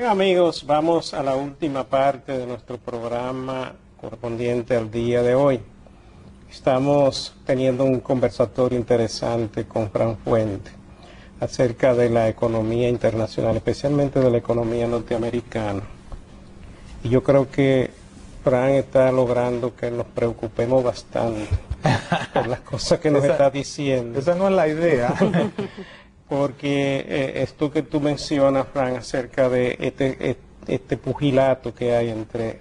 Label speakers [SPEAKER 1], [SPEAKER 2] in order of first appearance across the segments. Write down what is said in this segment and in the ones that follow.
[SPEAKER 1] Bien, amigos, vamos a la última parte de nuestro programa correspondiente al día de hoy. Estamos teniendo un conversatorio interesante con Fran Fuente acerca de la economía internacional, especialmente de la economía norteamericana. Y yo creo que Fran está logrando que nos preocupemos bastante por las cosas que nos está diciendo.
[SPEAKER 2] Esa no es la idea.
[SPEAKER 1] Porque esto que tú mencionas, Fran, acerca de este pugilato que hay entre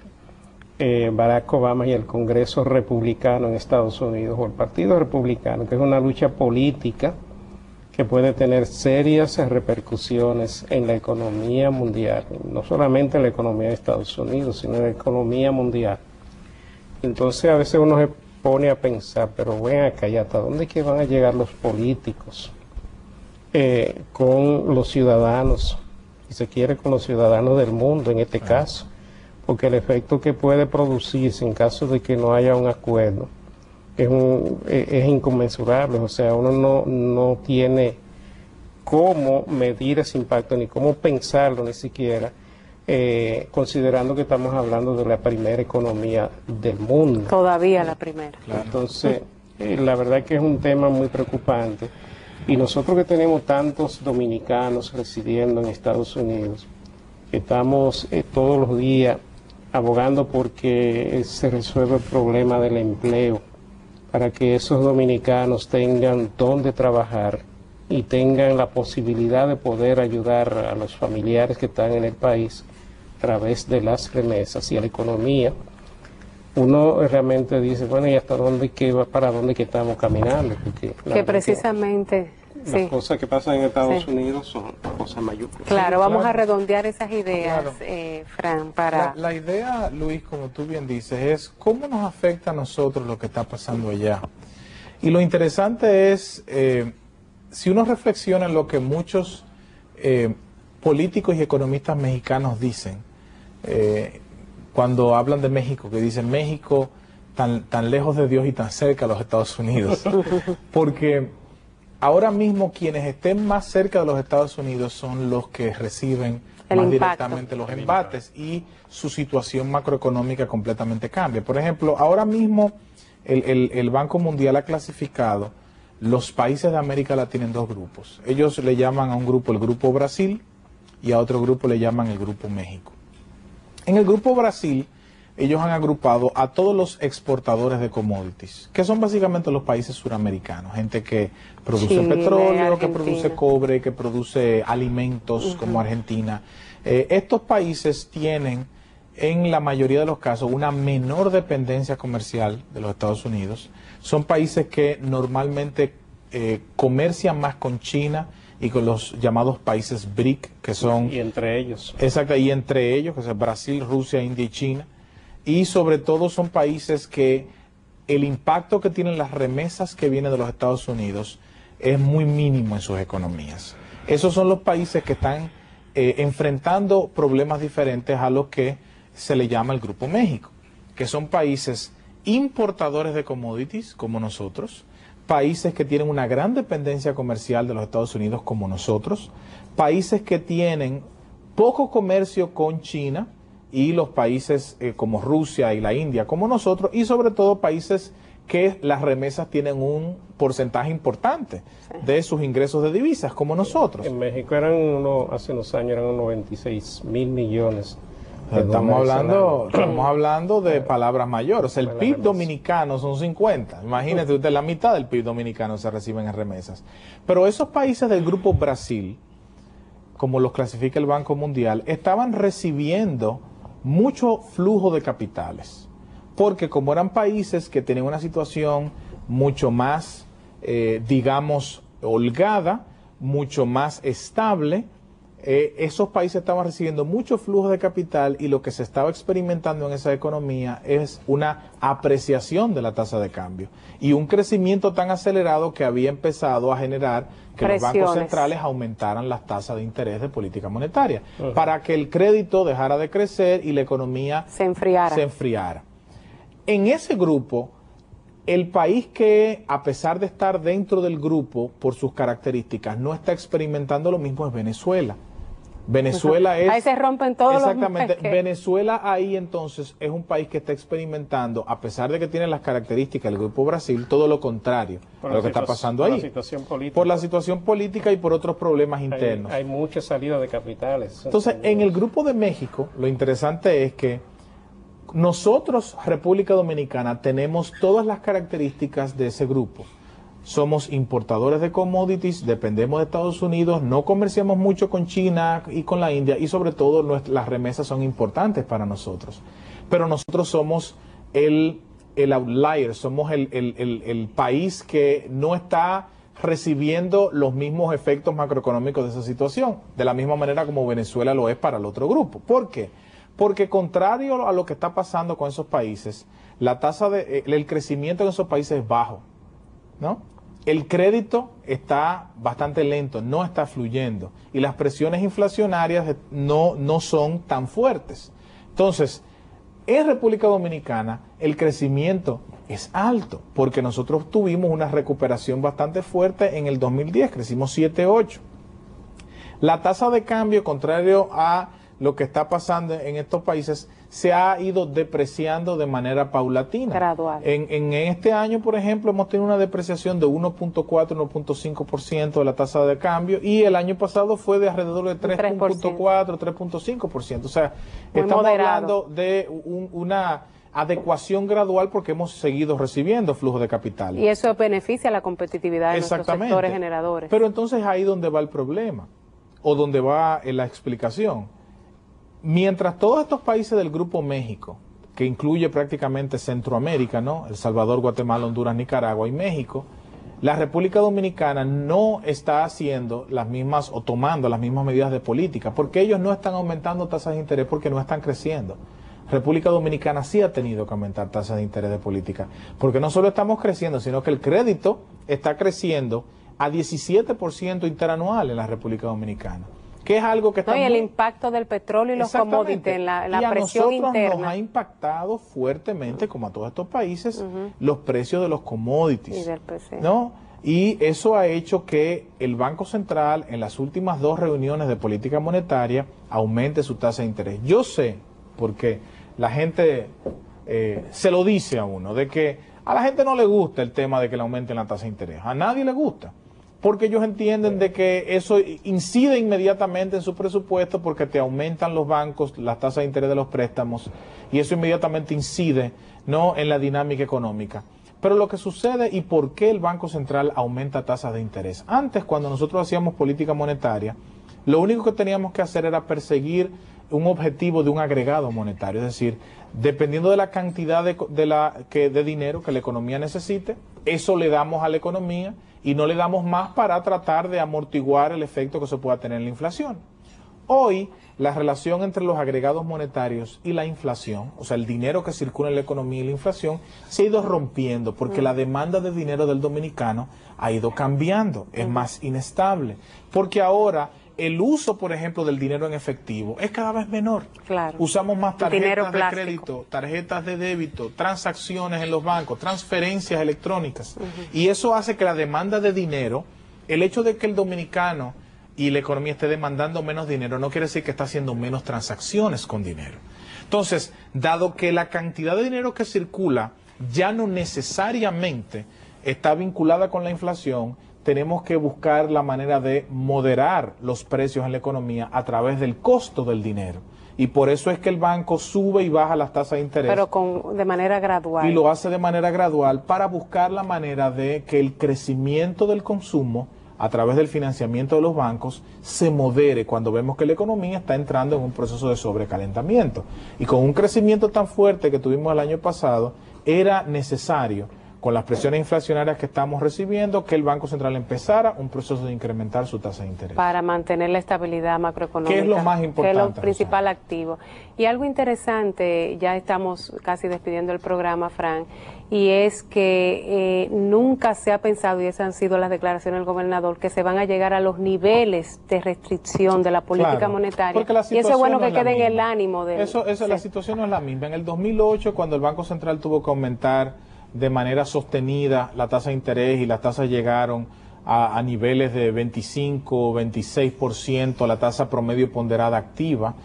[SPEAKER 1] Barack Obama y el Congreso Republicano en Estados Unidos, o el Partido Republicano, que es una lucha política que puede tener serias repercusiones en la economía mundial, no solamente en la economía de Estados Unidos, sino en la economía mundial. Entonces a veces uno se pone a pensar, pero ven acá, ¿y hasta dónde es que van a llegar los políticos con los ciudadanos, si se quiere con los ciudadanos del mundo en este caso? Porque el efecto que puede producirse en caso de que no haya un acuerdo es inconmensurable. O sea, uno no tiene cómo medir ese impacto, ni cómo pensarlo ni siquiera, considerando que estamos hablando de la primera economía del mundo.
[SPEAKER 3] Todavía la primera.
[SPEAKER 1] Claro. Entonces, la verdad que es un tema muy preocupante. Y nosotros que tenemos tantos dominicanos residiendo en Estados Unidos, estamos todos los días abogando porque se resuelva el problema del empleo, para que esos dominicanos tengan dónde trabajar y tengan la posibilidad de poder ayudar a los familiares que están en el país a través de las remesas y a la economía. Uno realmente dice, bueno, ¿y hasta dónde para dónde que estamos caminando? Porque
[SPEAKER 3] que precisamente
[SPEAKER 1] las cosas que pasan en Estados Unidos son cosas mayúsculas.
[SPEAKER 3] Claro, vamos a redondear esas ideas, Fran, para...
[SPEAKER 2] La idea, Luis, como tú bien dices, es cómo nos afecta a nosotros lo que está pasando allá. Y lo interesante es, si uno reflexiona en lo que muchos políticos y economistas mexicanos dicen, cuando hablan de México, que dicen México tan lejos de Dios y tan cerca de los Estados Unidos, porque ahora mismo quienes estén más cerca de los Estados Unidos son los que reciben más directamente los embates y su situación macroeconómica completamente cambia. Por ejemplo, ahora mismo el Banco Mundial ha clasificado los países de América Latina en dos grupos. Ellos le llaman a un grupo el Grupo Brasil y a otro grupo le llaman el Grupo México. En el Grupo Brasil, ellos han agrupado a todos los exportadores de commodities, que son básicamente los países suramericanos, gente que produce Chile, petróleo, Argentina, que produce cobre, que produce alimentos como Argentina. Estos países tienen, en la mayoría de los casos, una menor dependencia comercial de los Estados Unidos. Son países que normalmente comercian más con China y con los llamados países BRIC, que son...
[SPEAKER 1] Y entre ellos.
[SPEAKER 2] Exacto, y entre ellos, que son Brasil, Rusia, India y China. Y sobre todo son países que el impacto que tienen las remesas que vienen de los Estados Unidos es muy mínimo en sus economías. Esos son los países que están enfrentando problemas diferentes a los que se le llama el Grupo México, que son países importadores de commodities como nosotros, países que tienen una gran dependencia comercial de los Estados Unidos como nosotros, países que tienen poco comercio con China y los países como Rusia y la India como nosotros, y sobre todo países que las remesas tienen un porcentaje importante de sus ingresos de divisas como nosotros.
[SPEAKER 1] En México hace unos años eran unos 96.000 millones.
[SPEAKER 2] Estamos hablando de palabras mayores. O sea, el PIB dominicano son 50. Imagínese usted, la mitad del PIB dominicano se reciben en remesas. Pero esos países del Grupo Brasil, como los clasifica el Banco Mundial, estaban recibiendo mucho flujo de capitales. Porque como eran países que tenían una situación mucho más, digamos, holgada, mucho más estable, esos países estaban recibiendo mucho flujo de capital y lo que se estaba experimentando en esa economía es una apreciación de la tasa de cambio y un crecimiento tan acelerado que había empezado a generar que los bancos centrales aumentaran las tasas de interés de política monetaria para que el crédito dejara de crecer y la economía se enfriara. En ese grupo, el país que, a pesar de estar dentro del grupo por sus características, no está experimentando lo mismo es Venezuela. Venezuela es...
[SPEAKER 3] Ahí se rompen todos
[SPEAKER 2] exactamente,
[SPEAKER 3] los...
[SPEAKER 2] Venezuela ahí entonces es un país que está experimentando, a pesar de que tiene las características del Grupo Brasil, todo lo contrario a lo que está pasando ahí. Por la situación política y por otros problemas internos.
[SPEAKER 1] Hay mucha salida de capitales.
[SPEAKER 2] Entonces, en el Grupo de México, lo interesante es que nosotros, República Dominicana, tenemos todas las características de ese grupo. Somos importadores de commodities, dependemos de Estados Unidos, no comerciamos mucho con China y con la India y sobre todo las remesas son importantes para nosotros. Pero nosotros somos el outlier, somos el país que no está recibiendo los mismos efectos macroeconómicos de esa situación, de la misma manera como Venezuela lo es para el otro grupo. ¿Por qué? Porque contrario a lo que está pasando con esos países, la tasa el crecimiento en esos países es bajo, ¿no? El crédito está bastante lento, no está fluyendo y las presiones inflacionarias no son tan fuertes. Entonces, en República Dominicana el crecimiento es alto porque nosotros tuvimos una recuperación bastante fuerte en el 2010, crecimos 7,8. La tasa de cambio, contrario a lo que está pasando en estos países, se ha ido depreciando de manera paulatina.
[SPEAKER 3] Gradual.
[SPEAKER 2] En este año, por ejemplo, hemos tenido una depreciación de 1.4, 1.5% de la tasa de cambio y el año pasado fue de alrededor de 3.4, 3.5%. O sea,
[SPEAKER 3] muy
[SPEAKER 2] estamos
[SPEAKER 3] moderado.
[SPEAKER 2] hablando de una adecuación gradual porque hemos seguido recibiendo flujo de capital.
[SPEAKER 3] Y eso beneficia a la competitividad de nuestros sectores generadores.
[SPEAKER 2] Pero entonces ahí donde va el problema o donde va la explicación. Mientras todos estos países del Grupo México, que incluye prácticamente Centroamérica, ¿no? El Salvador, Guatemala, Honduras, Nicaragua y México, la República Dominicana no está haciendo las mismas o tomando las mismas medidas de política, porque ellos no están aumentando tasas de interés porque no están creciendo. República Dominicana sí ha tenido que aumentar tasas de interés de política, porque no solo estamos creciendo, sino que el crédito está creciendo a 17% interanual en la República Dominicana. Que es algo que está
[SPEAKER 3] y el impacto del petróleo y los commodities en la presión interna.
[SPEAKER 2] Y a nosotros nos ha impactado fuertemente, como a todos estos países, los precios de los commodities.
[SPEAKER 3] Y del PC.
[SPEAKER 2] ¿No? Y eso ha hecho que el Banco Central, en las últimas 2 reuniones de política monetaria, aumente su tasa de interés. Yo sé, porque la gente se lo dice a uno, de que a la gente no le gusta el tema de que le aumenten la tasa de interés. A nadie le gusta. Porque ellos entienden de que eso incide inmediatamente en su presupuesto porque te aumentan los bancos, las tasas de interés de los préstamos y eso inmediatamente incide, ¿no?, en la dinámica económica. Pero lo que sucede y por qué el Banco Central aumenta tasas de interés. Antes, cuando nosotros hacíamos política monetaria, lo único que teníamos que hacer era perseguir un objetivo de un agregado monetario, es decir, dependiendo de la cantidad de dinero que la economía necesite, eso le damos a la economía y no le damos más para tratar de amortiguar el efecto que se pueda tener en la inflación. Hoy, la relación entre los agregados monetarios y la inflación, o sea, el dinero que circula en la economía y la inflación, se ha ido rompiendo porque la demanda de dinero del dominicano ha ido cambiando, es más inestable, porque ahora el uso, por ejemplo, del dinero en efectivo es cada vez menor.
[SPEAKER 3] Claro.
[SPEAKER 2] Usamos más tarjetas de crédito, tarjetas de débito, transacciones en los bancos, transferencias electrónicas. Y eso hace que la demanda de dinero, el hecho de que el dominicano y la economía esté demandando menos dinero, no quiere decir que está haciendo menos transacciones con dinero. Entonces, dado que la cantidad de dinero que circula ya no necesariamente está vinculada con la inflación, tenemos que buscar la manera de moderar los precios en la economía a través del costo del dinero. Y por eso es que el banco sube y baja las tasas de interés.
[SPEAKER 3] Pero de manera gradual.
[SPEAKER 2] Y lo hace de manera gradual para buscar la manera de que el crecimiento del consumo a través del financiamiento de los bancos se modere cuando vemos que la economía está entrando en un proceso de sobrecalentamiento. Y con un crecimiento tan fuerte que tuvimos el año pasado, era necesario, con las presiones inflacionarias que estamos recibiendo, que el Banco Central empezara un proceso de incrementar su tasa de interés.
[SPEAKER 3] Para mantener la estabilidad macroeconómica.
[SPEAKER 2] Que es lo más importante.
[SPEAKER 3] Que es lo principal activo. Y algo interesante, ya estamos casi despidiendo el programa, Fran, y es que nunca se ha pensado, y esas han sido las declaraciones del gobernador, que se van a llegar a los niveles de restricción de la política monetaria. Y eso es bueno que quede en el ánimo de...
[SPEAKER 2] La situación no es la misma. En el 2008, cuando el Banco Central tuvo que aumentar de manera sostenida la tasa de interés y las tasas llegaron a niveles de 25, 26%, la tasa promedio ponderada activa.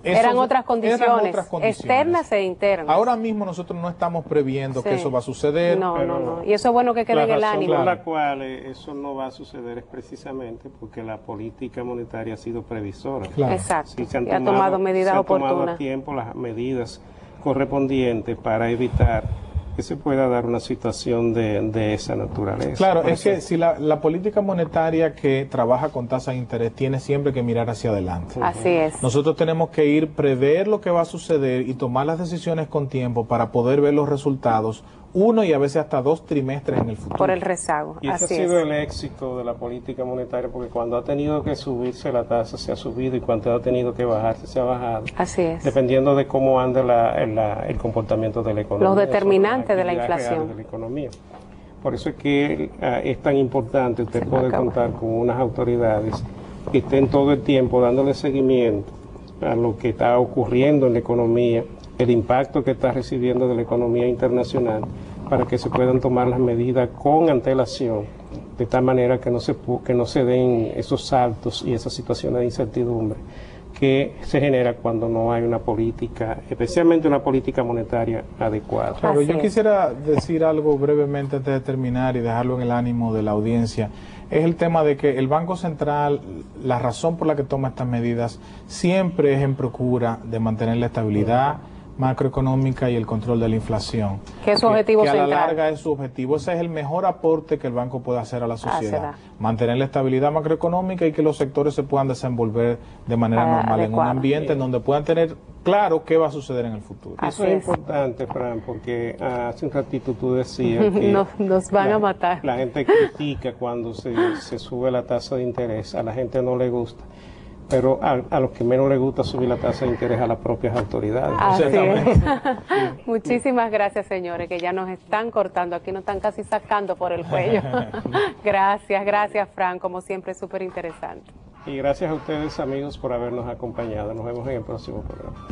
[SPEAKER 3] Eran otras condiciones, externas e internas.
[SPEAKER 2] Ahora mismo nosotros no estamos previendo que eso va a suceder.
[SPEAKER 3] No. Y eso es bueno que quede en el ánimo.
[SPEAKER 1] La razón por la cual eso no va a suceder es precisamente porque la política monetaria ha sido previsora.
[SPEAKER 2] Claro.
[SPEAKER 3] Exacto.
[SPEAKER 1] Sí, se han
[SPEAKER 3] tomado medidas oportunas.
[SPEAKER 1] Se han tomado a tiempo las medidas correspondientes para evitar que se pueda dar una situación de esa naturaleza.
[SPEAKER 2] Claro, es que si la política monetaria que trabaja con tasa de interés tiene siempre que mirar hacia adelante.
[SPEAKER 3] Así es.
[SPEAKER 2] Nosotros tenemos que prever lo que va a suceder y tomar las decisiones con tiempo para poder ver los resultados, 1 y a veces hasta 2 trimestres en el futuro.
[SPEAKER 3] Por el rezago.
[SPEAKER 1] Y ese ha sido el éxito de la política monetaria, porque cuando ha tenido que subirse la tasa se ha subido y cuando ha tenido que bajarse se ha bajado.
[SPEAKER 3] Así es.
[SPEAKER 1] Dependiendo de cómo anda el comportamiento de la economía.
[SPEAKER 3] Los determinantes de la inflación.
[SPEAKER 1] De la economía. Por eso es que es tan importante usted poder contar con unas autoridades que estén todo el tiempo dándole seguimiento a lo que está ocurriendo en la economía, el impacto que está recibiendo de la economía internacional, para que se puedan tomar las medidas con antelación, de tal manera que no se den esos saltos y esas situaciones de incertidumbre que se genera cuando no hay una política, especialmente una política monetaria adecuada.
[SPEAKER 2] Claro, yo quisiera decir algo brevemente antes de terminar y dejarlo en el ánimo de la audiencia. Es el tema de que el Banco Central, la razón por la que toma estas medidas, siempre es en procura de mantener la estabilidad macroeconómica y el control de la inflación.
[SPEAKER 3] Que es su objetivo central.
[SPEAKER 2] Que a la larga es su objetivo. Ese es el mejor aporte que el banco puede hacer a la sociedad. Mantener la estabilidad macroeconómica y que los sectores se puedan desenvolver de manera normal en un ambiente en donde puedan tener claro qué va a suceder en el futuro.
[SPEAKER 1] Eso es importante, Fran, porque hace un ratito tú decías que
[SPEAKER 3] nos van a matar.
[SPEAKER 1] La gente critica cuando se sube la tasa de interés, a la gente no le gusta. Pero a los que menos les gusta subir la tasa de interés a las propias autoridades.
[SPEAKER 3] Así es. Muchísimas gracias, señores, que ya nos están cortando, aquí nos están casi sacando por el cuello. Gracias, Fran, como siempre, súper interesante.
[SPEAKER 1] Y gracias a ustedes, amigos, por habernos acompañado. Nos vemos en el próximo programa.